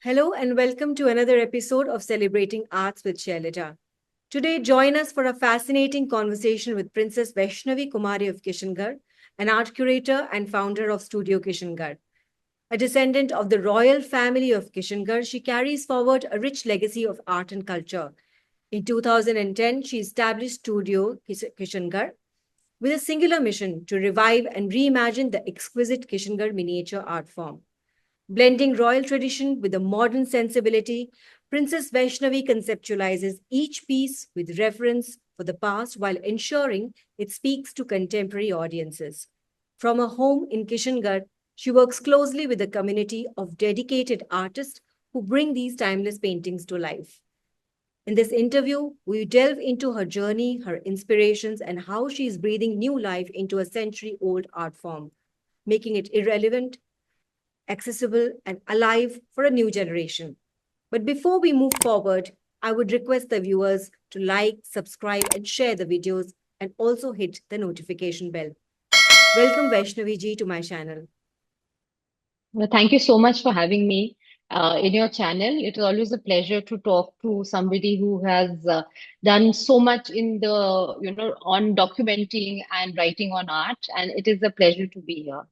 Hello and welcome to another episode of Celebrating Arts with Shailaja. Today, join us for a fascinating conversation with Princess Vaishnavi Kumari of Kishangarh, an art curator and founder of Studio Kishangarh. A descendant of the royal family of Kishangarh, she carries forward a rich legacy of art and culture. In 2010, she established Studio Kishangarh with a singular mission to revive and reimagine the exquisite Kishangarh miniature art form. Blending royal tradition with a modern sensibility, Princess Vaishnavi conceptualizes each piece with reverence for the past while ensuring it speaks to contemporary audiences. From her home in Kishangarh, she works closely with a community of dedicated artists who bring these timeless paintings to life. In this interview, we delve into her journey, her inspirations, and how she is breathing new life into a century old art form, making it irrelevant, accessible, and alive for a new generation. But before we move forward, I would request the viewers to like, subscribe, and share the videos, and also hit the notification bell. Welcome, Vaishnavi ji, to my channel. Well, thank you so much for having me in your channel. It is always a pleasure to talk to somebody who has done so much in on documenting and writing on art, and it is a pleasure to be here.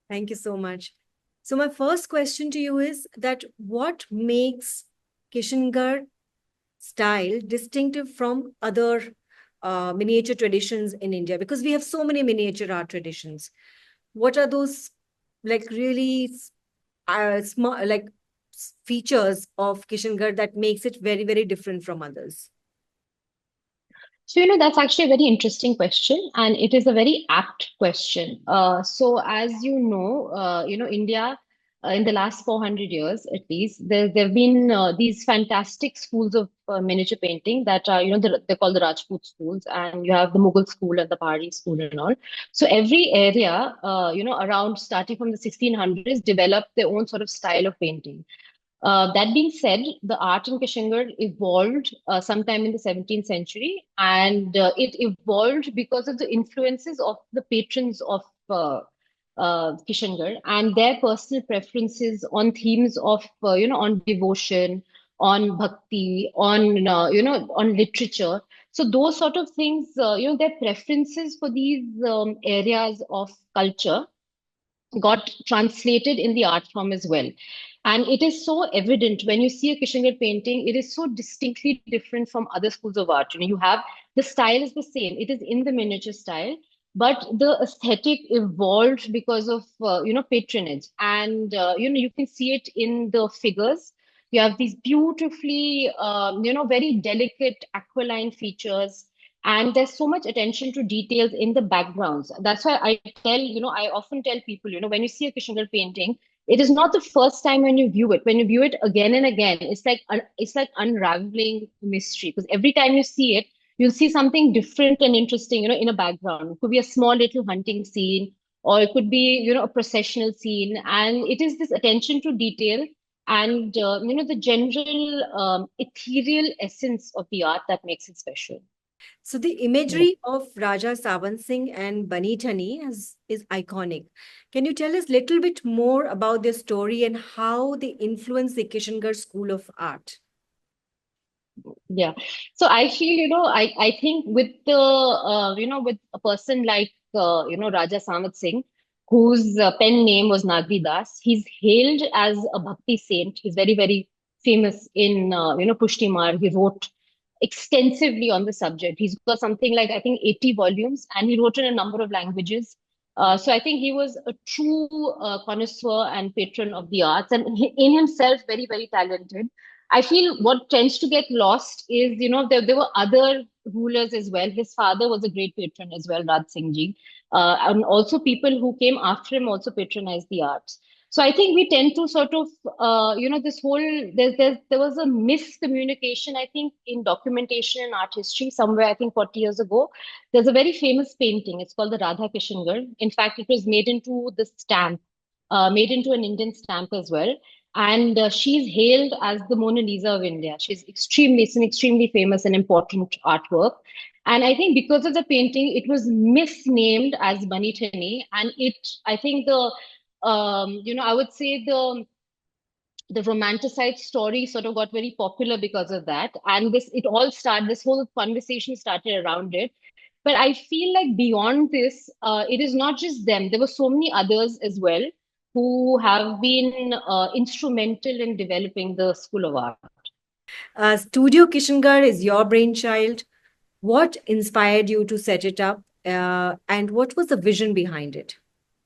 Thank you so much. So, my first question to you is that what makes Kishangarh style distinctive from other miniature traditions in India? Because we have so many miniature art traditions. What are those like really small features of Kishangarh that makes it very, very different from others? So, that's actually a very interesting question, and it is a very apt question. So, as India, in the last 400 years at least, there have been these fantastic schools of miniature painting that are, they're called the Rajput schools, and you have the Mughal school and the Pahari school and all. So, every area, around starting from the 1600s, developed their own sort of style of painting. That being said, the art in Kishangarh evolved sometime in the 17th century, and it evolved because of the influences of the patrons of Kishangarh and their personal preferences on themes of, on devotion, on bhakti, on literature. So those sort of things, their preferences for these areas of culture got translated in the art form as well. And it is so evident when you see a Kishangarh painting, it is so distinctly different from other schools of art. You have the style is the same, it is in the miniature style, but the aesthetic evolved because of patronage, and you can see it in the figures. You have these beautifully very delicate aquiline features, and there's so much attention to details in the backgrounds. That's why I often tell people, when you see a Kishangarh painting, it is not the first time when you view it. When you view it again and again, it's like unraveling mystery, because every time you see it, you'll see something different and interesting, in a background. It could be a small little hunting scene, or it could be, a processional scene, and it is this attention to detail and the general ethereal essence of the art that makes it special. So the Yeah. imagery of Raja Sawant Singh and Bani Thani is iconic. Can you tell us a little bit more about their story and how they influence the Kishangarh School of Art? Yeah. So I feel, I think with with a person like, Raja Sawant Singh, whose pen name was Nagri Das, he's hailed as a Bhakti saint. He's very, very famous in, Pushtimar. He wrote extensively on the subject. He's got something like, I think, 80 volumes, and he wrote in a number of languages. So I think he was a true connoisseur and patron of the arts, and in himself, very, very talented. I feel what tends to get lost is, there were other rulers as well. His father was a great patron as well, Raj Singh Ji. And also people who came after him also patronized the arts. So I think we tend to sort of, this whole, there was a miscommunication, I think, in documentation and art history somewhere, I think 40 years ago. There's a very famous painting. It's called the Radha Kishangarh. In fact, it was made into the stamp, made into an Indian stamp as well. And she's hailed as the Mona Lisa of India. It's an extremely famous and important artwork. And I think because of the painting, it was misnamed as Bani Thani. And I think I would say the romanticized story sort of got very popular because of that. And this whole conversation started around it. But I feel like beyond this, it is not just them. There were so many others as well who have been instrumental in developing the School of Art. Studio Kishangarh is your brainchild. What inspired you to set it up, and what was the vision behind it?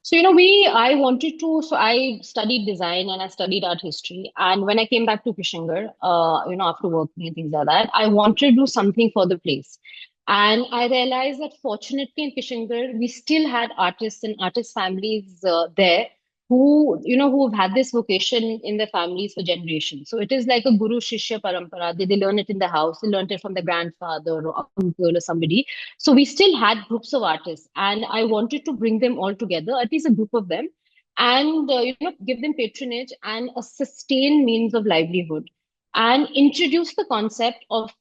So, I studied design and I studied art history. And when I came back to Kishangarh, after working and things like that, I wanted to do something for the place. And I realized that fortunately in Kishangarh, we still had artists and artist families there who've had this vocation in their families for generations. So it is like a guru shishya parampara. They learn it in the house, they learned it from the grandfather or uncle or somebody. So we still had groups of artists, and I wanted to bring them all together, at least a group of them, and give them patronage and a sustained means of livelihood, and introduce the concept of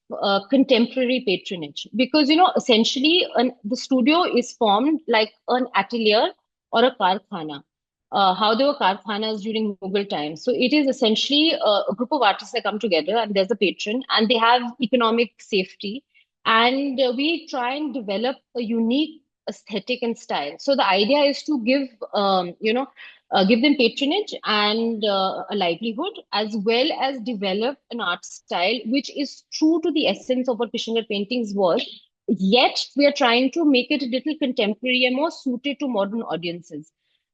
contemporary patronage. Because essentially, the studio is formed like an atelier or a karkhana. How there were karkhanas during Mughal times. So it is essentially a group of artists that come together, and there's a patron, and they have economic safety, and we try and develop a unique aesthetic and style. So the idea is to give them patronage and a livelihood, as well as develop an art style which is true to the essence of what Kishangarh paintings was. Yet we are trying to make it a little contemporary and more suited to modern audiences.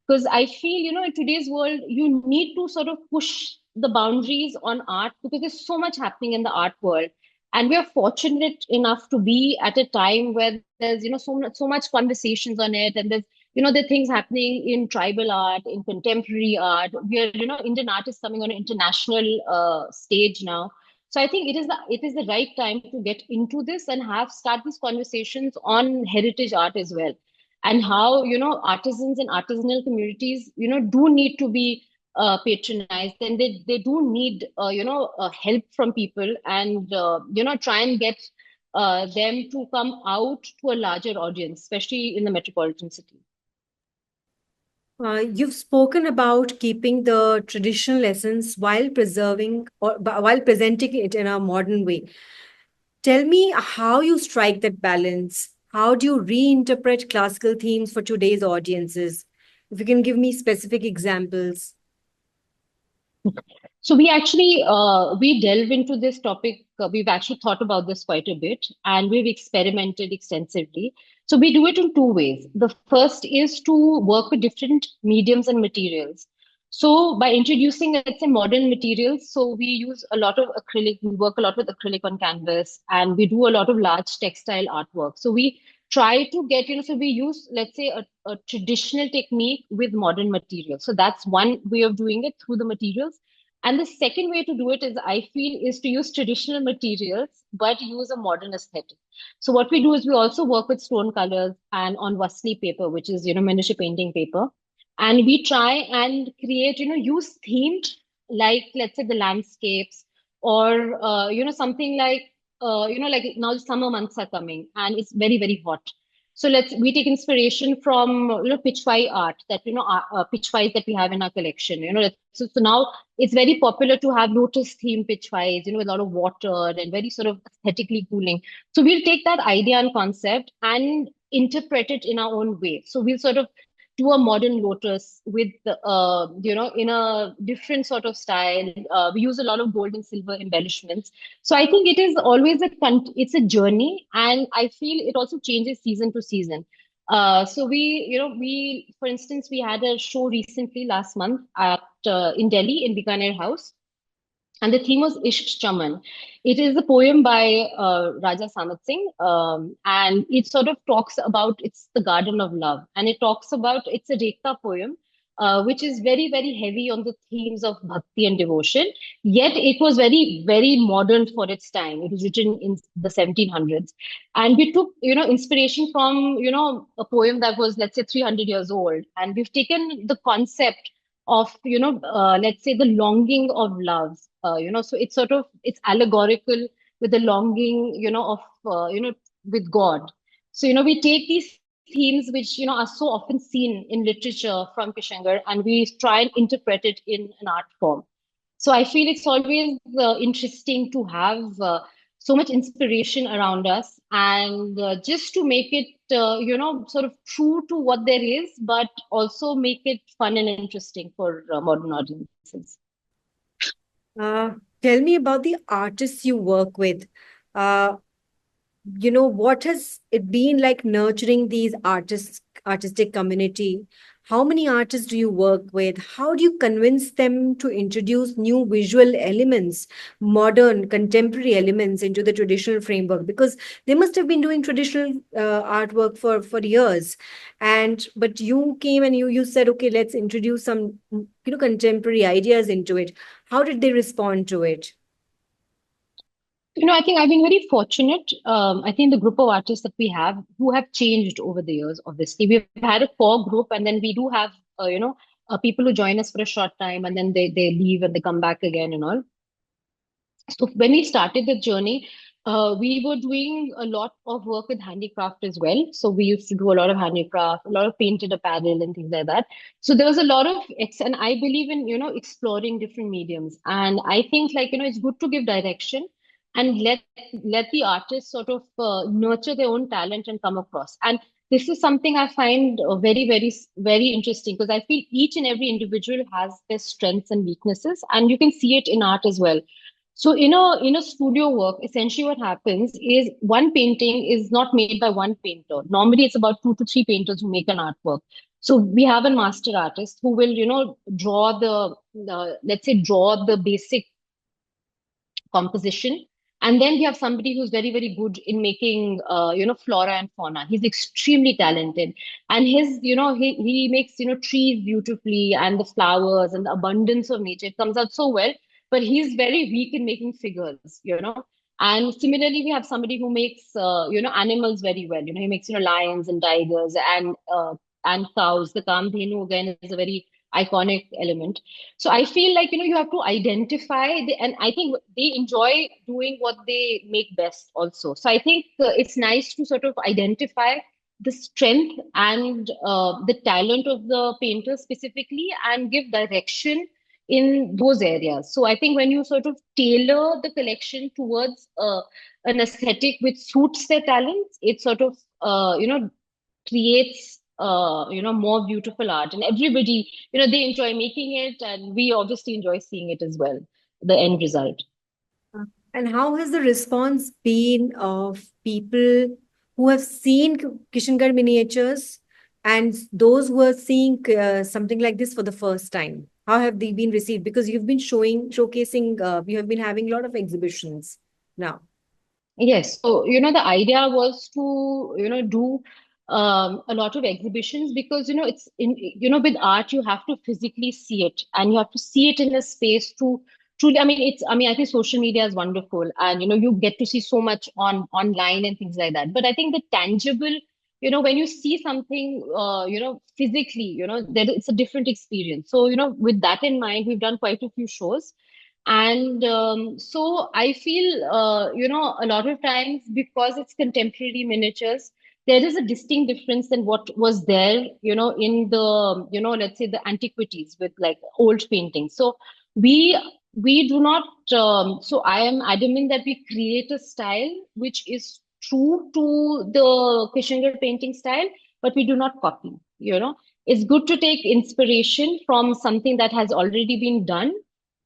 Because I feel, in today's world, you need to sort of push the boundaries on art because there's so much happening in the art world, and we are fortunate enough to be at a time where there's so much conversations on it, and there are things happening in tribal art, in contemporary art. We are Indian artists coming on an international stage now. So I think it is the right time to get into this and have start these conversations on heritage art as well, and how artisans and artisanal communities do need to be patronized, and they do need help from people, and try and get them to come out to a larger audience, especially in the metropolitan city. You've spoken about keeping the traditional essence while preserving or while presenting it in a modern way. Tell me how you strike that balance. How do you reinterpret classical themes for today's audiences? If you can give me specific examples. So we delve into this topic. We've actually thought about this quite a bit, and we've experimented extensively. So we do it in two ways. The first is to work with different mediums and materials. So by introducing, let's say, modern materials, so we use a lot of acrylic. We work a lot with acrylic on canvas, and we do a lot of large textile artwork. So we try to get, so we use, let's say, a traditional technique with modern materials. So that's one way of doing it, through the materials. And the second way to do it is, I feel, is to use traditional materials but use a modern aesthetic. So what we do is we also work with stone colors and on wasli paper, which is miniature painting paper, and we try and create, use themes like, let's say, the landscapes, or something like like now the summer months are coming and it's very very hot. So we take inspiration from pitchwai art, that pitchwais that we have in our collection. So now it's very popular to have lotus themed pitchwais, with a lot of water and very sort of aesthetically cooling. So we'll take that idea and concept and interpret it in our own way. So we'll sort of do a modern lotus with in a different sort of style. We use a lot of gold and silver embellishments. So I think it is always it's a journey, and I feel it also changes season to season. So we for instance, we had a show recently last month at in Delhi, in Bikaner House, and the theme was Ishq Chaman. It is a poem by Raja Sawant Singh, and it sort of talks about, it's the garden of love, and it talks about, it's a Rekhta poem, which is very very heavy on the themes of bhakti and devotion. Yet it was very very modern for its time. It was written in the 1700s, and we took inspiration from a poem that was, let's say, 300 years old, and we've taken the concept of let's say, the longing of love. So it's allegorical with the longing of with God. So we take these themes which are so often seen in literature from Kishangarh, and we try and interpret it in an art form. So I feel it's always interesting to have so much inspiration around us, and just to make it, sort of true to what there is, but also make it fun and interesting for modern audiences. Uh, Tell me about the artists you work with. Uh, what has it been like nurturing these artistic community? How many artists do you work with? How do you convince them to introduce new visual elements, modern contemporary elements into the traditional framework? Because they must have been doing traditional artwork for years, and but you came and you said, okay, let's introduce some contemporary ideas into it. How did they respond to it? I think I've been very fortunate. I think the group of artists that we have who have changed over the years, obviously. We've had a core group, and then we do have, people who join us for a short time and then they leave and they come back again and all. So when we started the journey, we were doing a lot of work with handicraft as well. So we used to do a lot of handicraft, a lot of painted apparel and things like that. So there was a lot of and I believe in, exploring different mediums. And I think like, it's good to give direction and let the artists sort of nurture their own talent and come across. And this is something I find very, very, very interesting, because I feel each and every individual has their strengths and weaknesses, and you can see it in art as well. So in a studio work, essentially what happens is one painting is not made by one painter. Normally it's about two to three painters who make an artwork. So we have a master artist who will, draw the let's say draw the basic composition. And then we have somebody who's very, very good in making, flora and fauna. He's extremely talented. And he makes, trees beautifully and the flowers and the abundance of nature. It comes out so well, but he's very weak in making figures. And similarly, we have somebody who makes, animals very well. He makes, lions and tigers and cows. The Kamdhenu again is a very iconic element. So I feel like, you have to identify and I think they enjoy doing what they make best also. So I think it's nice to sort of identify the strength and the talent of the painter specifically and give direction in those areas. So I think when you sort of tailor the collection towards an aesthetic which suits their talents, it sort of creates more beautiful art, and everybody, they enjoy making it, and we obviously enjoy seeing it as well, the end result. And how has the response been of people who have seen Kishangarh miniatures and those who are seeing something like this for the first time? How have they been received? Because you've been showcasing, you have been having a lot of exhibitions now. Yes. So, the idea was to, do a lot of exhibitions, because, it's in, with art, you have to physically see it, and you have to see it in a space to truly, I think social media is wonderful, and, you get to see so much online and things like that. But I think the tangible, when you see something, physically, it's a different experience. So, with that in mind, we've done quite a few shows. And so I feel, a lot of times, because it's contemporary miniatures, there is a distinct difference than what was there, in the, let's say the antiquities with like old paintings. So we we do not. So I am adamant that we create a style which is true to the Kishangarh painting style, but we do not copy. It's good to take inspiration from something that has already been done,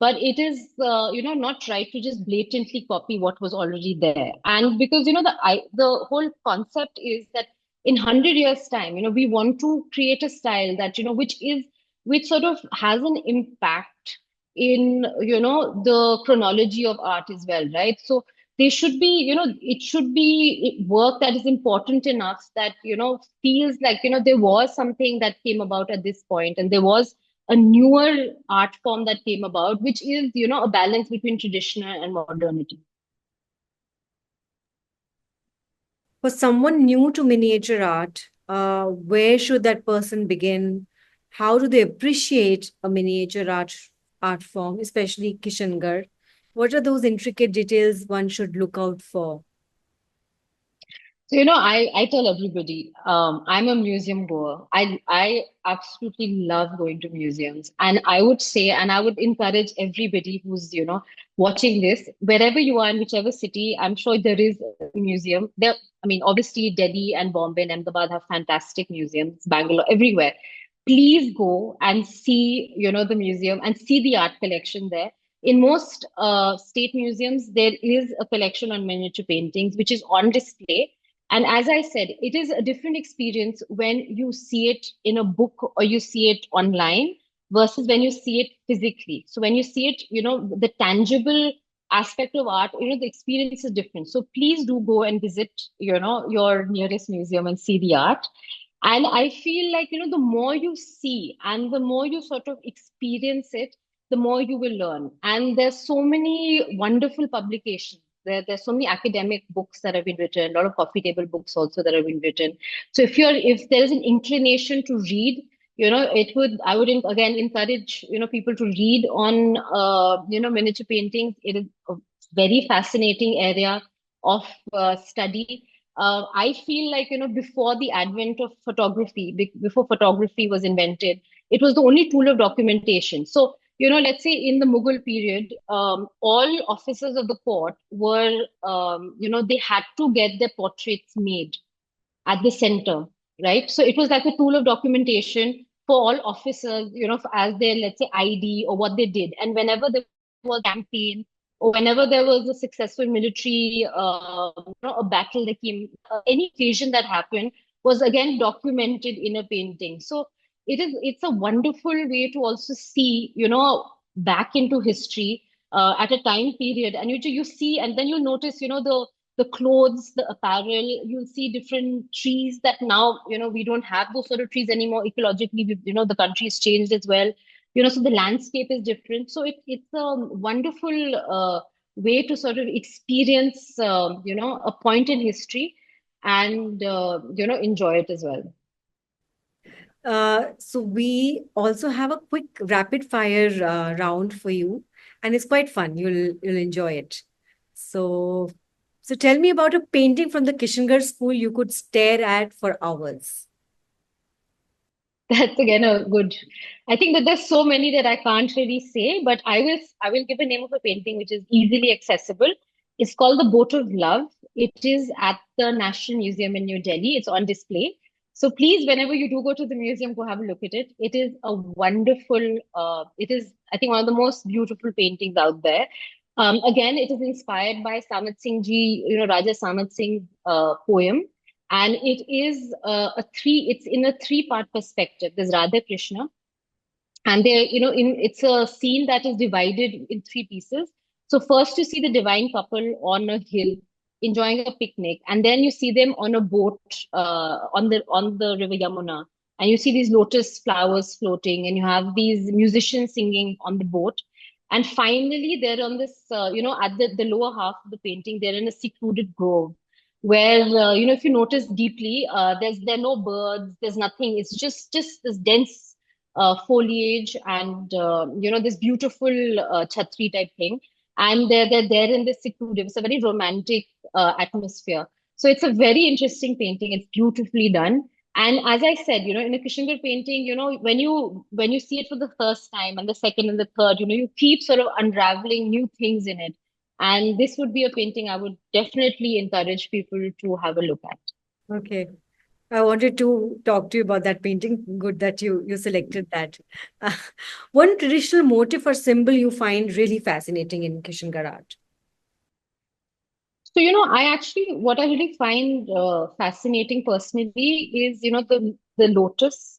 but it is not right to just blatantly copy what was already there. And because the whole concept is that in 100 years time, we want to create a style that, which sort of has an impact in, the chronology of art as well, right? So they should be, it should be work that is important enough that, feels like, there was something that came about at this point, and there was a newer art form that came about, which is, a balance between traditional and modernity. For someone new to miniature art, where should that person begin? How do they appreciate a miniature art form, especially Kishangarh? What are those intricate details one should look out for? So, I tell everybody, I'm a museum goer. I absolutely love going to museums. And I would say, and I would encourage everybody who's, watching this, wherever you are in whichever city, I'm sure there is a museum. I mean, obviously Delhi and Bombay and Ahmedabad have fantastic museums, Bangalore, everywhere. Please go and see, the museum and see the art collection there. In most state museums, there is a collection on miniature paintings, which is on display, and as I said, it is a different experience when you see it in a book or you see it online versus when you see it physically. So when you see it, the tangible aspect of art, the experience is different. So please do go and visit, your nearest museum and see the art. And I feel like, the more you see and the more you sort of experience it, the more you will learn. And there's so many wonderful publications. There's so many academic books that have been written, a lot of coffee table books also that have been written. So if there is an inclination to read, I would again encourage, people to read on, miniature paintings. It is a very fascinating area of study. I feel like, before the advent of photography, before photography was invented, it was the only tool of documentation. So, let's say in the Mughal period, all officers of the court were, they had to get their portraits made at the center, right? So it was like a tool of documentation for all officers, as their, let's say, ID or what they did. And whenever there was a campaign or whenever there was a successful military, a battle that came, any occasion that happened was again documented in a painting. So it's a wonderful way to also see, back into history at a time period. And you see, and then you notice, the clothes, the apparel, you'll see different trees that now, we don't have those sort of trees anymore. Ecologically, the country has changed as well. So the landscape is different. So it's a wonderful way to sort of experience, a point in history and, enjoy it as well. So we also have a quick rapid fire round for you, and it's quite fun. You'll enjoy it. So so tell me about a painting from the Kishangarh school you could stare at for hours. That's again a good. I think that there's so many that I can't really say, but I will give a name of a painting which is easily accessible. It's called The Boat of Love. It is at the National Museum in New Delhi. It's on display. So please, whenever you do go to the museum, go have a look at it. It is a wonderful. It is, I think, one of the most beautiful paintings out there. Again, it is inspired by Sawant Singh ji, Raja Sawant Singh poem, and it is it's in a three-part perspective. There's Radha Krishna, and there, it's a scene that is divided in three pieces. So first you see the divine couple on a hill enjoying a picnic, and then you see them on a boat on the river Yamuna, and you see these lotus flowers floating, and you have these musicians singing on the boat. And finally they're on this, at the lower half of the painting, they're in a secluded grove where, if you notice deeply, there are no birds, there's nothing. It's just this dense foliage and, this beautiful chhatri type thing. And they're there in this secluded. It's a very romantic atmosphere. So it's a very interesting painting. It's beautifully done. And as I said, in a Kishangarh painting, when you see it for the first time and the second and the third, you keep sort of unraveling new things in it. And this would be a painting I would definitely encourage people to have a look at. Okay. I wanted to talk to you about that painting. Good that you selected that. Uh, one traditional motif or symbol you find really fascinating in Kishangarh art. So, what I really find fascinating personally is, the lotus.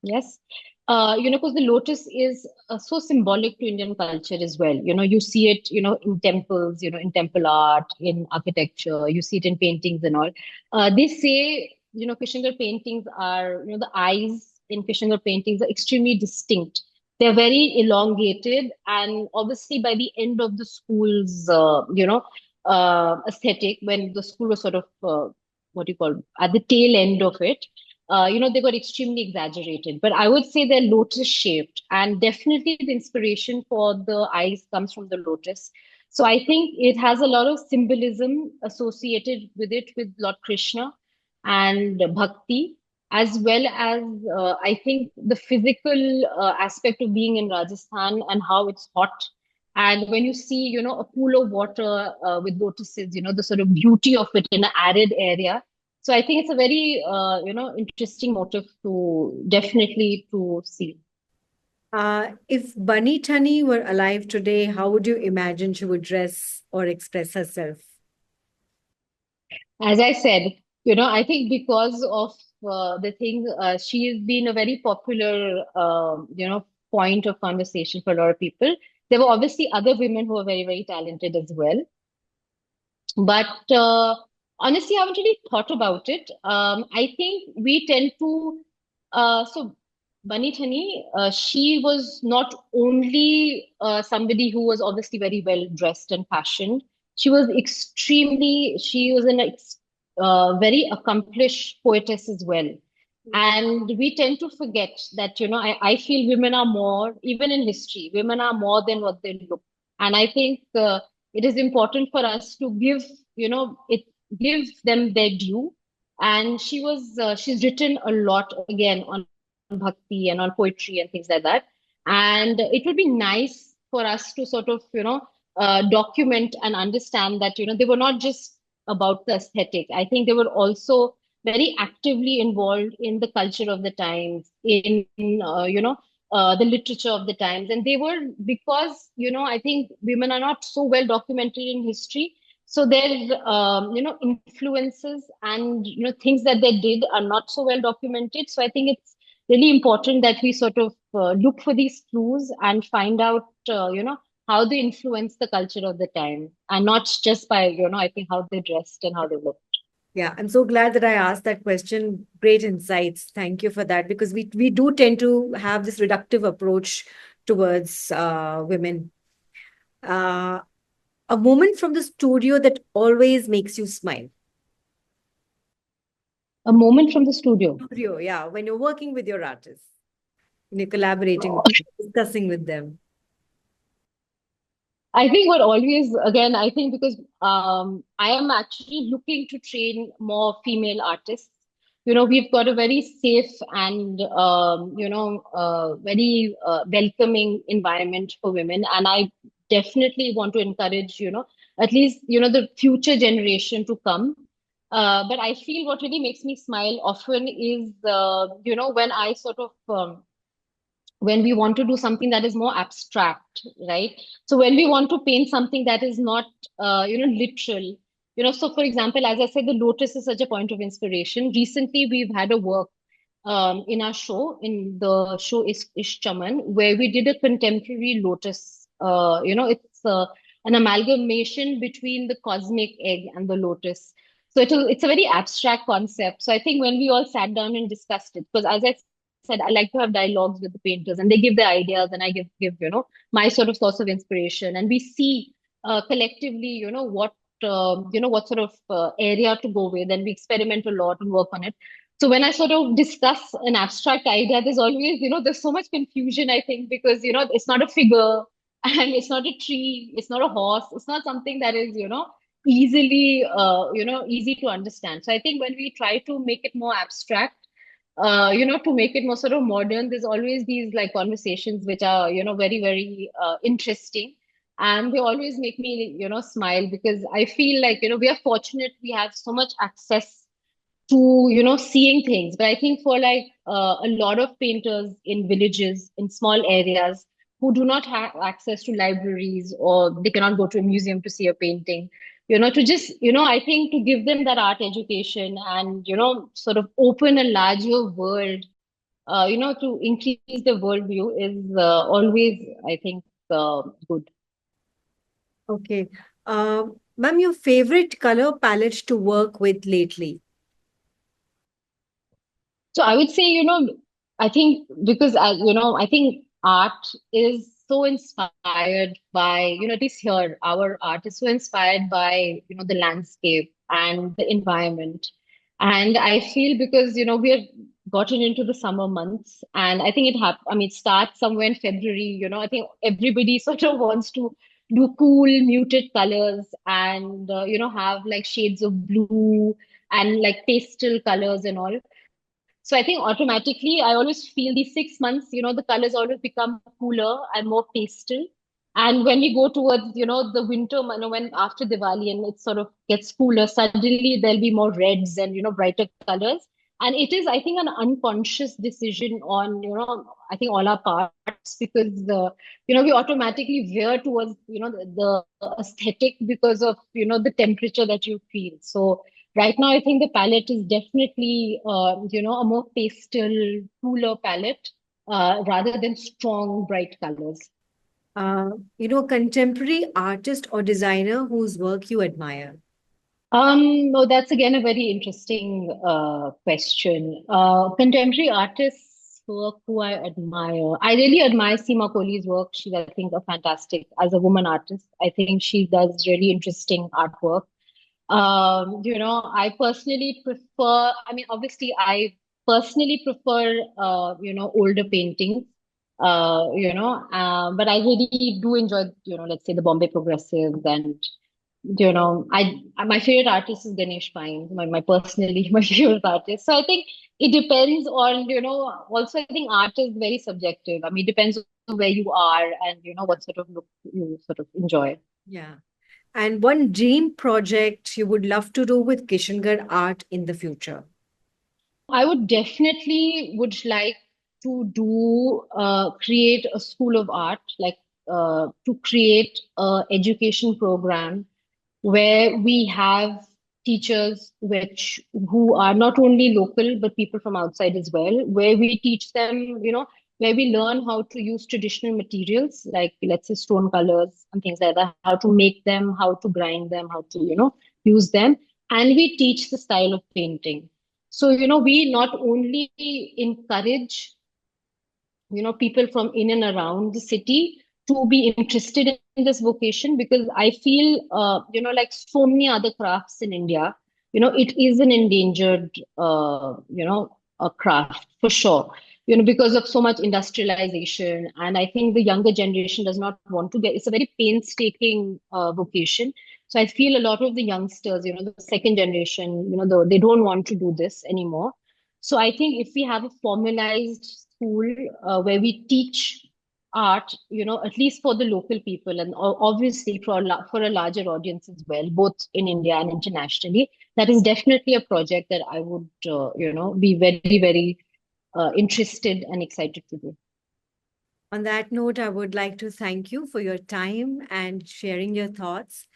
Yes. Because the lotus is so symbolic to Indian culture as well. You see it, in temples, in temple art, in architecture, you see it in paintings and all. They say, Kishangarh paintings are, the eyes in Kishangarh paintings are extremely distinct. They're very elongated, and obviously by the end of the school's, aesthetic, when the school was sort of, what do you call, at the tail end of it, they got extremely exaggerated. But I would say they're lotus shaped, and definitely the inspiration for the eyes comes from the lotus. So I think it has a lot of symbolism associated with it, with Lord Krishna and bhakti, as well as I think the physical aspect of being in Rajasthan and how it's hot. And when you see, a pool of water with lotuses, the sort of beauty of it in an arid area. So I think it's a very, interesting motif to definitely to see. If Bani Thani were alive today, how would you imagine she would dress or express herself? As I said, I think because of the thing, she has been a very popular, point of conversation for a lot of people. There were obviously other women who were very, very talented as well. But honestly, I haven't really thought about it. I think we tend to, so Bani Thani, she was not only somebody who was obviously very well dressed and fashioned. She was an very accomplished poetess as well. And we tend to forget that, I feel women are more, even in history, women are more than what they look. And I think it is important for us to give them their due. And she's written a lot again on bhakti and on poetry and things like that. And it would be nice for us to sort of, document and understand that, they were not just about the aesthetic. I think they were also very actively involved in the culture of the times, in the literature of the times, and they were, because I think women are not so well documented in history, so their influences and things that they did are not so well documented. So I think it's really important that we sort of look for these clues and find out how they influence the culture of the time, and not just by I think how they dressed and how they looked. Yeah, I'm so glad that I asked that question. Great insights. Thank you for that, because we do tend to have this reductive approach towards women. Uh, a moment from the studio that always makes you smile. A moment from the studio. Studio, yeah, when you're working with your artists, when you're collaborating with them, discussing with them. I think what always, again, I think because I am actually looking to train more female artists. We've got a very safe and, very welcoming environment for women. And I definitely want to encourage, at least, the future generation to come. But I feel what really makes me smile often is, when I sort of, when we want to do something that is more abstract, right? So when we want to paint something that is not, literal, so for example, as I said, the lotus is such a point of inspiration. Recently, we've had a work in our show, in the show Ish Chaman, where we did a contemporary lotus. It's an amalgamation between the cosmic egg and the lotus. So it's a very abstract concept. So I think when we all sat down and discussed it, because as I said, I like to have dialogues with the painters, and they give their ideas, and I give my sort of source of inspiration, and we see collectively, what sort of area to go with, and we experiment a lot and work on it. So when I sort of discuss an abstract idea, there's always, there's so much confusion, I think, because, it's not a figure and it's not a tree, it's not a horse, it's not something that is, easily, easy to understand. So I think when we try to make it more abstract, to make it more sort of modern, there's always these like conversations which are, very, very interesting. And they always make me, smile, because I feel like, we are fortunate, we have so much access to seeing things. But I think for like a lot of painters in villages, in small areas, who do not have access to libraries, or they cannot go to a museum to see a painting, to just I think to give them that art education, and sort of open a larger world, to increase the worldview, is always, I think, good. Okay. Ma'am, your favorite color palette to work with lately? So I would say, I think because I think art is so inspired by, at least here, our art is so inspired by, the landscape and the environment. And I feel because, we have gotten into the summer months, and I think I mean, it starts somewhere in February, I think everybody sort of wants to, do cool muted colors and have like shades of blue and like pastel colors and all. So I think automatically I always feel these 6 months, the colors always become cooler and more pastel. And when we go towards, the winter, when after Diwali and it sort of gets cooler, suddenly there'll be more reds and, brighter colors. And it is, I think, an unconscious decision on, I think all our parts, because, we automatically veer towards, the aesthetic because of, the temperature that you feel. So right now, I think the palette is definitely, a more pastel, cooler palette, rather than strong, bright colors. Contemporary artist or designer whose work you admire? No, that's again a very interesting question. Contemporary artists work who I admire. I really admire Seema Kohli's work. She's, I think, a fantastic as a woman artist. I think she does really interesting artwork. I personally prefer, I mean, obviously, I personally prefer, older paintings, but I really do enjoy, let's say the Bombay Progressives and, my favorite artist is Ganesh Pine, my personally, my favorite artist. So I think it depends on, also I think art is very subjective. I mean, it depends on where you are and, what sort of look you sort of enjoy. Yeah. And one dream project you would love to do with Kishangarh art in the future? I would definitely would like to do create a school of art, like to create a education program where we have teachers which who are not only local but people from outside as well, where we teach them, where we learn how to use traditional materials like let's say stone colors and things like that, how to make them, how to grind them, how to, use them, and we teach the style of painting. So, we not only encourage, people from in and around the city to be interested in this vocation because I feel, like so many other crafts in India, it is an endangered, a craft for sure, because of so much industrialization. And I think the younger generation does not want to get, it's a very painstaking vocation. So I feel a lot of the youngsters, the second generation, they don't want to do this anymore. So I think if we have a formalized school where we teach art, at least for the local people and obviously for a larger audience as well, both in India and internationally, that is definitely a project that I would, be very, very interested and excited to do. On that note, I would like to thank you for your time and sharing your thoughts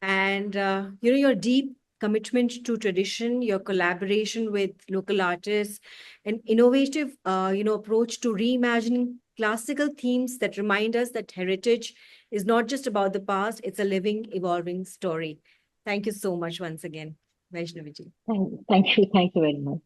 and your deep commitment to tradition, your collaboration with local artists, and innovative approach to reimagining classical themes that remind us that heritage is not just about the past, it's a living, evolving story. Thank you so much once again, Vaishnavi ji. Thank you very much.